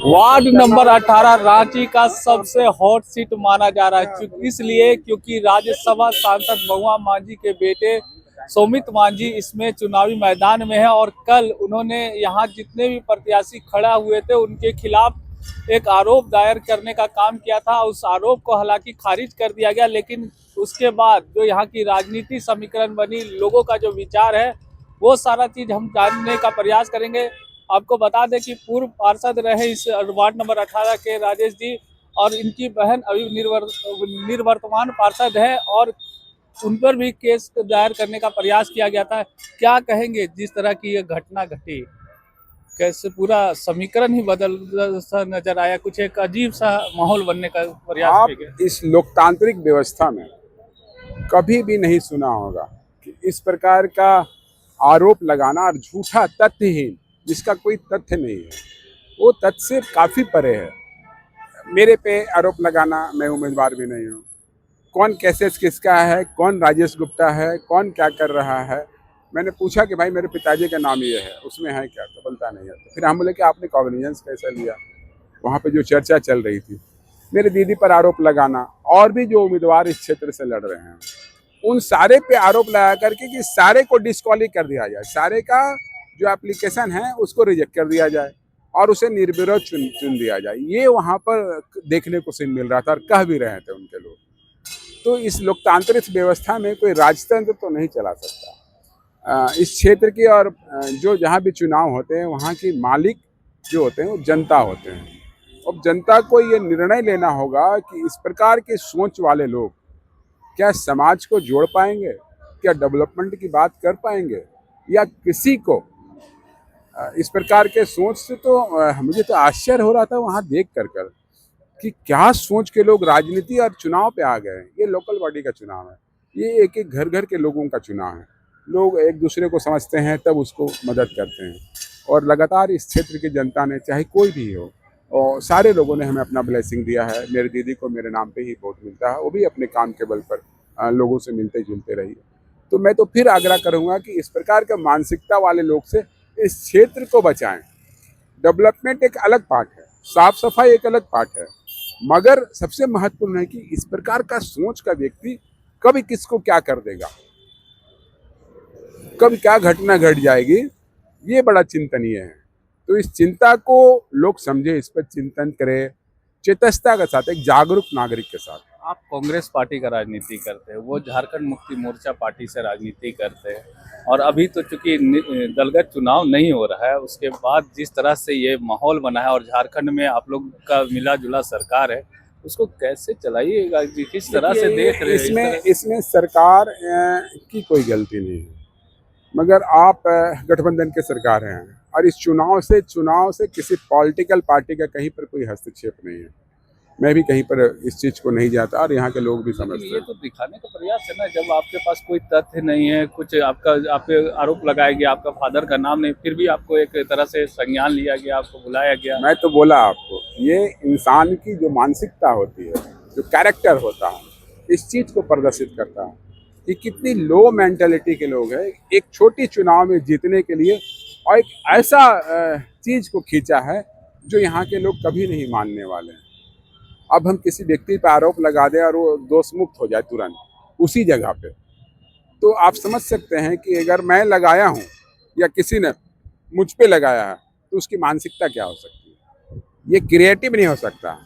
Ward number 18 Ranchi का सबसे hot seat माना जा रहा है, इसलिए क्योंकि राज्यसभा सांसद महुआ मांझी के बेटे सौमित मांझी इसमें चुनावी मैदान में है। और कल उन्होंने यहाँ जितने भी प्रत्याशी खड़ा हुए थे उनके खिलाफ एक आरोप दायर करने का काम किया था। उस आरोप को हालांकि खारिज कर दिया गया, लेकिन उसके बाद जो यहाँ की राजनीति समीकरण बनी, लोगों का जो विचार है, वो सारा चीज हम जानने का प्रयास करेंगे। आपको बता दें कि पूर्व पार्षद रहे इस वार्ड नंबर 18 के राजेश जी, और इनकी बहन अभी निर्वर्तमान पार्षद है, और उन पर भी केस दायर करने का प्रयास किया गया था। क्या कहेंगे जिस तरह की ये घटना घटी, कैसे पूरा समीकरण ही बदल सा नजर आया, कुछ एक अजीब सा माहौल बनने का प्रयास आप किया गया। इस लोकतांत्रिक व्यवस्था में कभी भी नहीं सुना होगा कि इस प्रकार का आरोप लगाना और झूठा तथ्यहीन, जिसका कोई तथ्य नहीं है, वो तथ्य से काफी परे है। मेरे पे आरोप लगाना, मैं उम्मीदवार भी नहीं हूँ। कौन कैसेस किसका है, कौन राजेश गुप्ता है, कौन क्या कर रहा है। मैंने पूछा कि भाई मेरे पिताजी का नाम ये है, उसमें है क्या, तो बोलता नहीं है। तो फिर हम बोले कि आपने कॉग्निजेंस कैसे लिया। वहाँ पे जो चर्चा चल रही थी, मेरी दीदी पर आरोप लगाना, और भी जो उम्मीदवार इस क्षेत्र से लड़ रहे हैं उन सारे पे आरोप लगा करके कि सारे को डिस्क्वालीफाई कर दिया जाए, सारे का जो एप्लीकेशन है उसको रिजेक्ट कर दिया जाए और उसे निर्विरोध चुन दिया जाए। ये वहाँ पर देखने को सिर्फ मिल रहा था और कह भी रहे थे उनके लोग। तो इस लोकतांत्रिक व्यवस्था में कोई राजतंत्र तो नहीं चला सकता। इस क्षेत्र की और जो जहाँ भी चुनाव होते हैं वहाँ की मालिक जो होते हैं वो जनता होते हैं। अब जनता को ये निर्णय लेना होगा कि इस प्रकार के सोच वाले लोग क्या समाज को जोड़ पाएंगे, क्या डेवलपमेंट की बात कर पाएंगे, या किसी को इस प्रकार के सोच से। तो मुझे तो आश्चर्य हो रहा था वहाँ देख कर कि क्या सोच के लोग राजनीति और चुनाव पे आ गए हैं। ये लोकल बॉडी का चुनाव है, ये एक एक घर घर के लोगों का चुनाव है। लोग एक दूसरे को समझते हैं तब उसको मदद करते हैं, और लगातार इस क्षेत्र की जनता ने, चाहे कोई भी हो, और सारे लोगों ने हमें अपना ब्लेसिंग दिया है। मेरी दीदी को मेरे नाम पे ही वोट मिलता है, वो भी अपने काम के बल पर लोगों से मिलते जुलते रही। तो मैं तो फिर आग्रह करूँगा कि इस प्रकार का मानसिकता वाले लोग से इस क्षेत्र को बचाएं। डेवलपमेंट एक अलग पार्ट है, साफ सफाई एक अलग पार्ट है, मगर सबसे महत्वपूर्ण है कि इस प्रकार का सोच का व्यक्ति कभी किसको क्या कर देगा, कब क्या घटना घट जाएगी, ये बड़ा चिंतनीय है। तो इस चिंता को लोग समझे, इस पर चिंतन करें चेतस्ता के साथ, एक जागरूक नागरिक के साथ। आप कांग्रेस पार्टी का राजनीति करते हैं, वो झारखंड मुक्ति मोर्चा पार्टी से राजनीति करते हैं, और अभी तो चूंकि दलगत चुनाव नहीं हो रहा है, उसके बाद जिस तरह से ये माहौल बना है और झारखंड में आप लोग का मिला जुला सरकार है, उसको कैसे चलाइएगा, किस तरह से देख रहे हैं? इसमें सरकार की कोई गलती नहीं है, मगर आप गठबंधन के सरकार हैं, और इस चुनाव से किसी पॉलिटिकल पार्टी का कहीं पर कोई हस्तक्षेप नहीं है। मैं भी कहीं पर इस चीज़ को नहीं जाता, और यहाँ के लोग भी समझते हैं। ये तो दिखाने का प्रयास है ना, जब आपके पास कोई तथ्य नहीं है, कुछ आप पे आरोप लगाया गया, आपका फादर का नाम नहीं, फिर भी आपको एक तरह से संज्ञान लिया गया, आपको बुलाया गया। मैं तो बोला आपको, ये इंसान की जो मानसिकता होती है, जो कैरेक्टर होता है, इस चीज़ को प्रदर्शित करता है कि कितनी लो मेंटेलिटी के लोग हैं एक छोटी चुनाव में जीतने के लिए, और एक ऐसा चीज़ को खींचा है जो यहाँ के लोग कभी नहीं मानने वाले हैं। अब हम किसी व्यक्ति पर आरोप लगा दें और वो दोष मुक्त हो जाए तुरंत उसी जगह पे, तो आप समझ सकते हैं कि अगर मैं लगाया हूँ या किसी ने मुझ पे लगाया है तो उसकी मानसिकता क्या हो सकती है। ये क्रिएटिव नहीं हो सकता,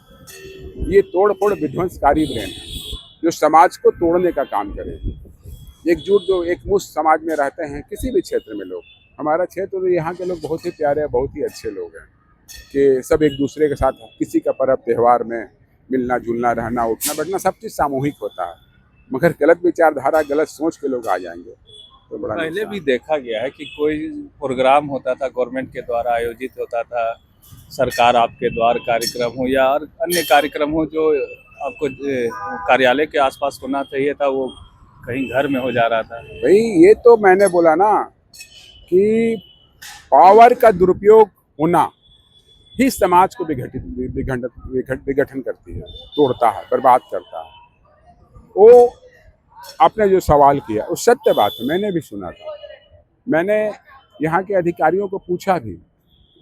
ये तोड़ फोड़ विध्वंसकारी ब्रेन है जो समाज को तोड़ने का काम करे। एकजुट जो एक मुश्त समाज में रहते हैं किसी भी क्षेत्र में लोग, हमारा क्षेत्र तो यहाँ के लोग बहुत ही प्यारे हैं, बहुत ही अच्छे लोग हैं कि सब एक दूसरे के साथ किसी का पर्व त्यौहार में मिलना जुलना, रहना उठना बैठना, सब चीज़ सामूहिक होता है। मगर गलत विचारधारा, गलत सोच के लोग आ जाएंगे तो बड़ा पहले भी देखा गया है कि कोई प्रोग्राम होता था, गवर्नमेंट के द्वारा आयोजित होता था, सरकार आपके द्वार कार्यक्रम हो या अन्य कार्यक्रम हो, जो आपको कार्यालय के आसपास होना चाहिए था, वो कहीं घर में हो जा रहा था। भाई ये तो मैंने बोला ना कि पावर का दुरुपयोग होना ही समाज को विघटन करती है, तोड़ता है, बर्बाद करता है। वो आपने जो सवाल किया वो सत्य बात है, मैंने भी सुना था। मैंने यहाँ के अधिकारियों को पूछा भी,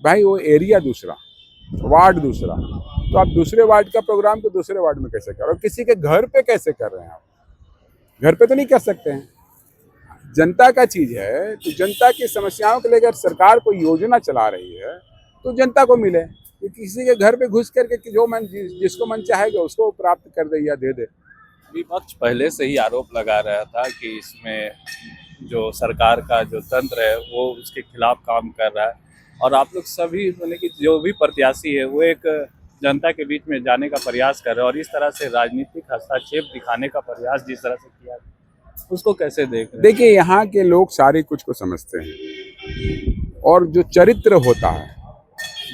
भाई वो एरिया दूसरा, वार्ड दूसरा, तो आप दूसरे वार्ड का प्रोग्राम तो दूसरे वार्ड में कैसे कर रहे हो? किसी के घर पे कैसे कर रहे हैं आप? घर पे तो नहीं कर सकते हैं। जनता का चीज है, तो जनता की समस्याओं के लिए अगर सरकार कोई योजना चला रही है तो जनता को मिले। कि किसी के घर पे घुस करके कि जो मन जिसको मन चाहेगा उसको प्राप्त कर दे या दे दे। विपक्ष पहले से ही आरोप लगा रहा था कि इसमें जो सरकार का जो तंत्र है वो उसके खिलाफ काम कर रहा है, और आप लोग सभी मतलब कि जो भी प्रत्याशी है वो एक जनता के बीच में जाने का प्रयास कर रहे हैं, और इस तरह से राजनीतिक हस्तक्षेप दिखाने का प्रयास जिस तरह से किया उसको कैसे देख रहे हैं? देखिए, यहाँ के लोग सारे कुछ को समझते हैं, और जो चरित्र होता है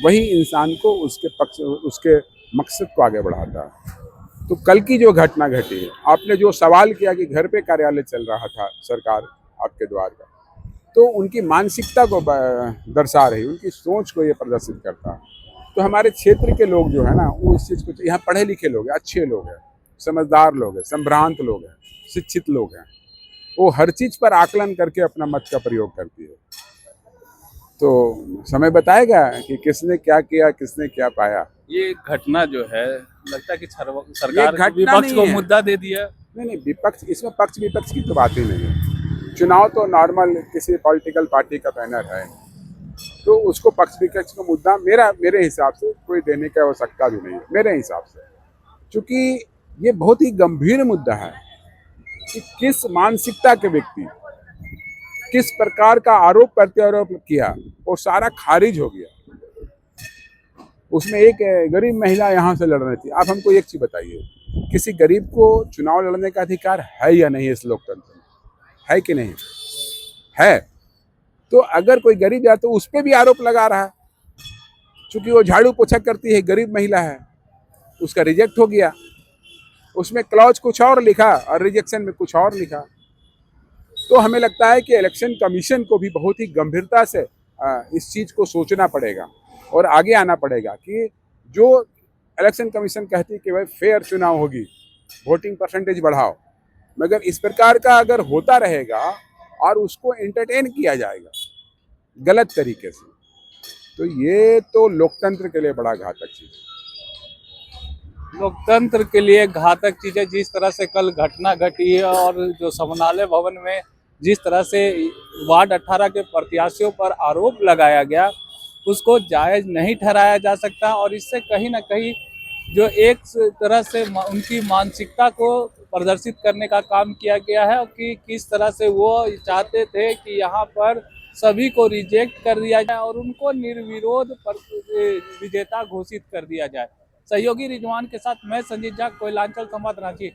वही इंसान को उसके पक्ष उसके मकसद को आगे बढ़ाता है। तो कल की जो घटना घटी है, आपने जो सवाल किया कि घर पे कार्यालय चल रहा था सरकार आपके द्वार का, तो उनकी मानसिकता को दर्शा रही, उनकी सोच को ये प्रदर्शित करता है। तो हमारे क्षेत्र के लोग जो है ना, वो इस चीज़ को, यहाँ पढ़े लिखे लोग हैं, अच्छे लोग हैं, समझदार लोग हैं, संभ्रांत लोग हैं, शिक्षित लोग हैं, वो हर चीज़ पर आकलन करके अपना मत का प्रयोग करती है। तो समय बताएगा कि किसने क्या किया, किसने क्या पाया। ये घटना जो है लगता है कि सरकार घटना विपक्ष नहीं को है। मुद्दा दे दिया। नहीं, विपक्ष, इसमें पक्ष विपक्ष की तो बात ही नहीं है। चुनाव तो नॉर्मल किसी पॉलिटिकल पार्टी का बैनर है, तो उसको पक्ष विपक्ष का मुद्दा मेरे हिसाब से कोई देने की आवश्यकता भी नहीं है, मेरे हिसाब से। क्योंकि ये बहुत ही गंभीर मुद्दा है कि किस मानसिकता के व्यक्ति किस प्रकार का आरोप प्रत्यारोप किया, वो सारा खारिज हो गया। उसमें एक गरीब महिला यहाँ से लड़ रही थी। आप हमको एक चीज बताइए, किसी गरीब को चुनाव लड़ने का अधिकार है या नहीं इस लोकतंत्र में? है कि नहीं है? तो अगर कोई गरीब है तो उस पर भी आरोप लगा रहा है, क्योंकि वो झाड़ू पोछा करती है, गरीब महिला है, उसका रिजेक्ट हो गया। उसमें क्लॉज कुछ और लिखा और रिजेक्शन में कुछ और लिखा। तो हमें लगता है कि इलेक्शन कमीशन को भी बहुत ही गंभीरता से इस चीज़ को सोचना पड़ेगा और आगे आना पड़ेगा कि जो इलेक्शन कमीशन कहती है कि भाई फेयर चुनाव होगी, वोटिंग परसेंटेज बढ़ाओ, मगर इस प्रकार का अगर होता रहेगा और उसको एंटरटेन किया जाएगा गलत तरीके से, तो ये तो लोकतंत्र के लिए बड़ा घातक चीज़ है। लोकतंत्र के लिए घातक चीज है। जिस तरह से कल घटना घटी है और जो समन्वय भवन में जिस तरह से वार्ड 18 के प्रत्याशियों पर आरोप लगाया गया, उसको जायज नहीं ठहराया जा सकता, और इससे कहीं ना कहीं जो एक तरह से उनकी मानसिकता को प्रदर्शित करने का काम किया गया है कि किस तरह से वो चाहते थे कि यहाँ पर सभी को रिजेक्ट कर दिया जाए और उनको निर्विरोध विजेता घोषित कर दिया जाए। सहयोगी रिजवान के साथ मैं संजीत झा, कोयलांचल संवाद, रांची।